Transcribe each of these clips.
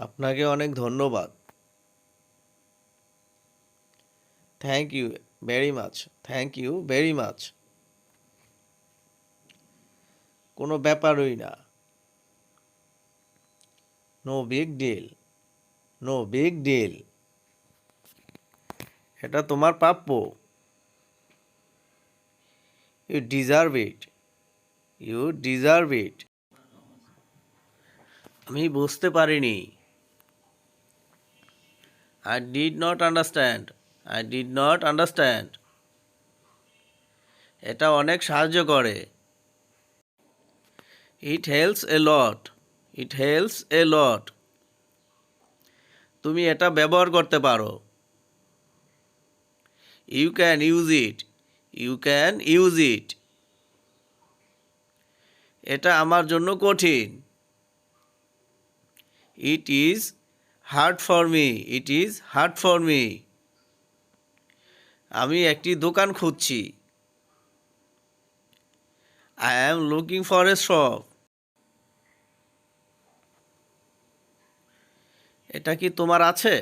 আপনাকে অনেক ধন্যবাদ। Thank you very much. Thank you very much. কোনো ব্যাপারই না। No big deal. No big deal. এটা তোমার প্রাপ্য। You deserve it. You deserve it. আমি বুঝতে পারিনি। I did not understand. I did not understand. এটা অনেক সাহায্য করে। It helps a lot. It helps a lot. তুমি এটা ব্যবহার করতে পারো। You can use it. You can use it. এটা আমার জন্য কঠিন। ইট is hard for me. It is hard for me. আমি একটি দোকান খুঁজছি। I am looking for a shop. এটা কি তোমার আছে?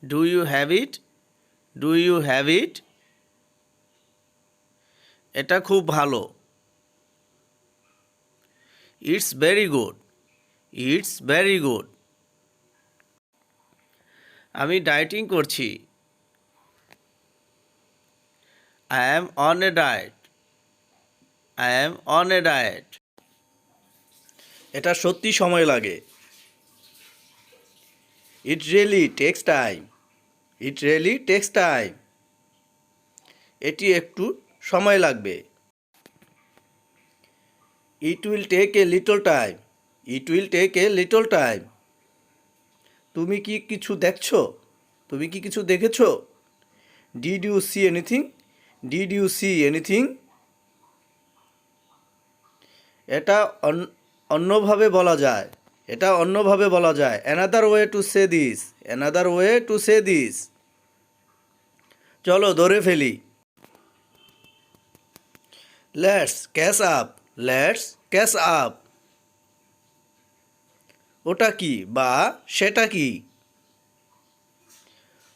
Do you have it? Do you have it? এটা খুব ভালো। It's very good. It's very good. আমি ডায়েটিং করছি। I am on a diet. I am on a diet. এটা সত্যি সময় লাগে। It really takes time. It really takes time. এটি একটু সময় লাগবে। ইট will take a little time. It will take a little time. তুমি কি কিছু দেখছো? তুমি কি কিছু দেখেছো? Did you see anything? Did you see anything? এটা অন্যভাবে বলা যায়। এটা অন্যভাবে বলা যায়। Another way to say this. Another way to say this. চলো ধরে ফেলি। Let's catch up. Let's catch up. ওটা কি বা সেটা কি?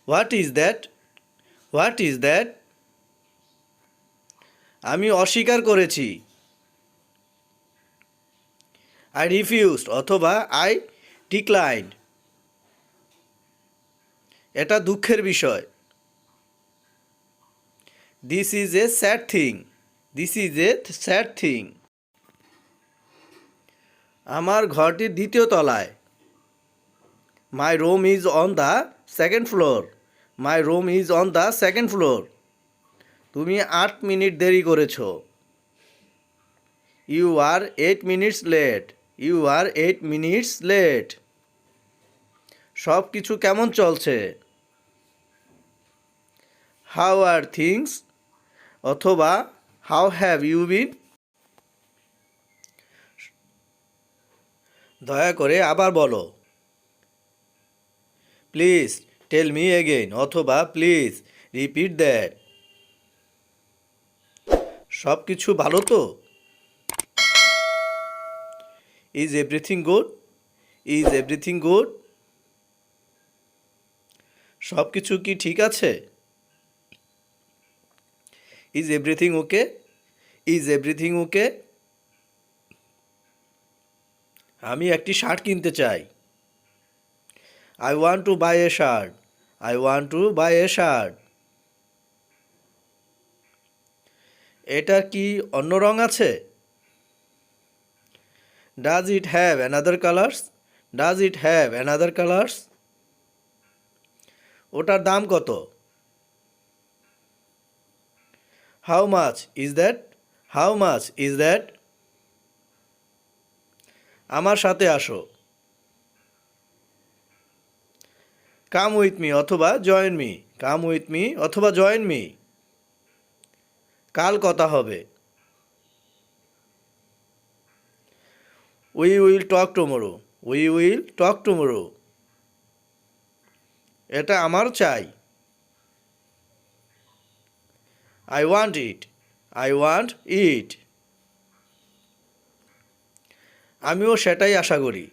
What is that? What is that? আমি অস্বীকার করেছি। আই রিফিউজড অথবা আই ডিক্লাইন্ড। এটা দুঃখের বিষয়। This is a sad thing. This is a sad thing. আমার ঘরটি দ্বিতীয় তলায়। My room is on the second floor. My room is on the second floor. তুমি 8 মিনিট দেরি করেছ। You are 8 minutes late. You are 8 minutes late. সব কিছু কেমন চলছে? হাউ আর থিংস অথবা হাউ হ্যাভ ইউ বিন। দয়া করে আবার বলো। প্লিজ টেল মি এগেইন অথবা প্লিজ রিপিট দ্যাট। সব কিছু ভালো তো? Is everything good? Is everything good? সব কিছু কি ঠিক আছে? Is everything okay? Is everything okay? আমি একটি শার্ট কিনতে চাই। I want to buy a shirt. I want to buy a shirt. এটার কি অন্য রং আছে? Does it have another colours? Does it have another colours? ওটার দাম কত? How much is that? How much is that? আমার সাথে আসো। কাম উইথ মি অথবা join me. Come with me অথবা জয়েন মি। কাল কথা হবে। We will talk tomorrow. We will talk tomorrow. এটা আমার চাই। I want it. I want it. আমিও সেটাই আশা করি।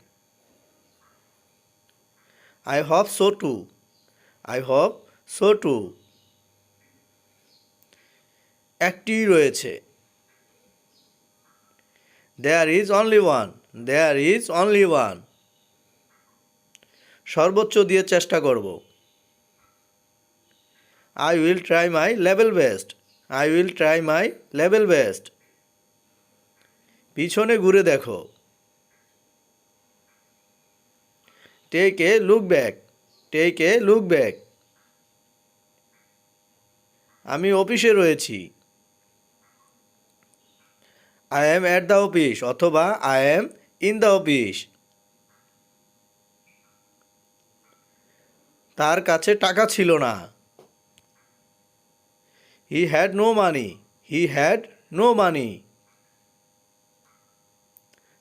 I hope so too. I hope so too. একটি রয়েছে। There is only one. There is only one. সর্বোচ্চ দিয়ে চেষ্টা করব। I will try my level best. I will try my level best. পিছনে ঘুরে দেখো। Take a look back. Take a look back. আমি অফিসে রয়েছি। I am at the office অথবা I am in the office. তার কাছে টাকা ছিল না। He had no money. He had no money.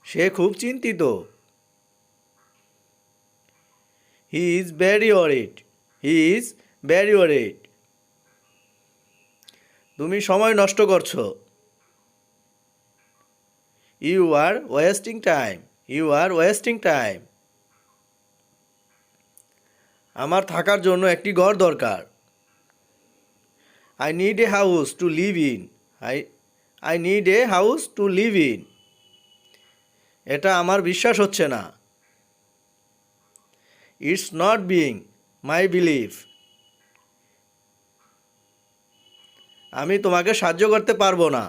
সে খুব চিন্তিত। He is very worried. He is very worried. তুমি সময় নষ্ট করছো। You are wasting time. You are wasting time. আমার থাকার জন্য একটি ঘর দরকার। I need a house to live in. I need a house to live in. এটা আমার বিশ্বাস হচ্ছে না। It's not being my believe. আমি তোমাকে সাহায্য করতে পারবো না।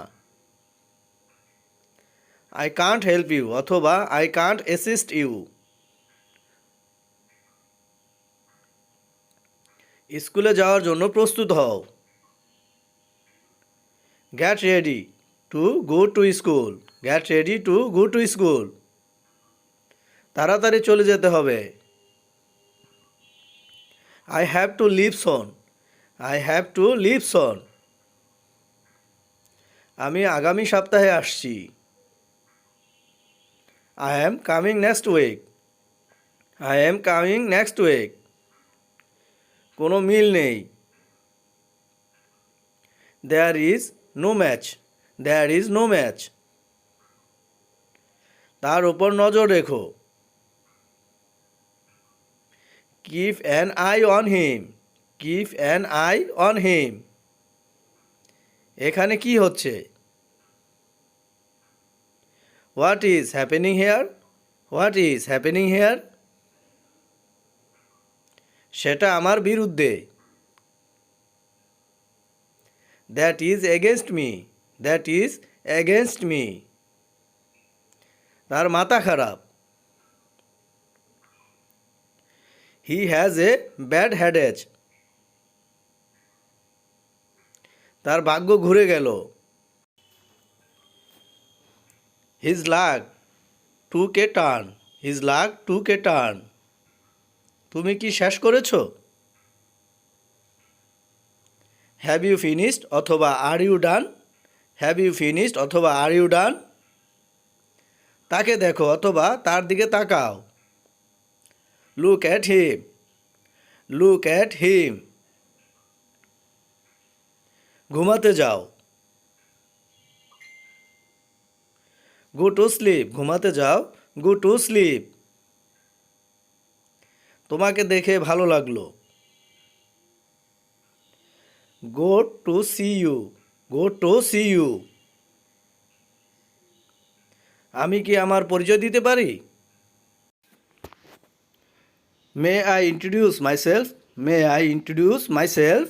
আই কান্ট হেল্প ইউ অথবা আই কান্ট অ্যাসিস্ট ইউ। স্কুলে যাওয়ার জন্য প্রস্তুত হও। Get ready to go to school. Get ready to go to school. তাড়াতাড়ি চলে যেতে হবে। I have to leave soon. I have to leave সোন। আমি আগামী সপ্তাহে আসছি। I am coming next week. I am coming next week. কোনো মিল নেই। There is no match. There is no match. তার উপর নজর রেখো। Keep an eye on him. Keep an eye on him. এখানে কি হচ্ছে? What is happening here? What is happening here? সেটা আমার বিরুদ্ধে। That is against me. That is against me. তার মাথা খারাপ। He has a bad headache. তার ভাগ্য ঘুরে গেল। His luck took a turn. His luck took a turn. তুমি কি শেষ করেছো? হ্যাভ ইউ ফিনিশড অথবা are you done. Have you finished অথবা আর ইউ ডান। তাকে দেখো অথবা তার দিকে তাকাও। Look at him. Look at him. ঘুমাতে যাও। Go to sleep. ঘুমাতে যাও। Go to sleep. তোমাকে দেখে ভালো লাগলো। Go to see you. Go to see you. আমি কি আমার পরিচয় দিতে পারি? May I introduce myself. May I introduce myself.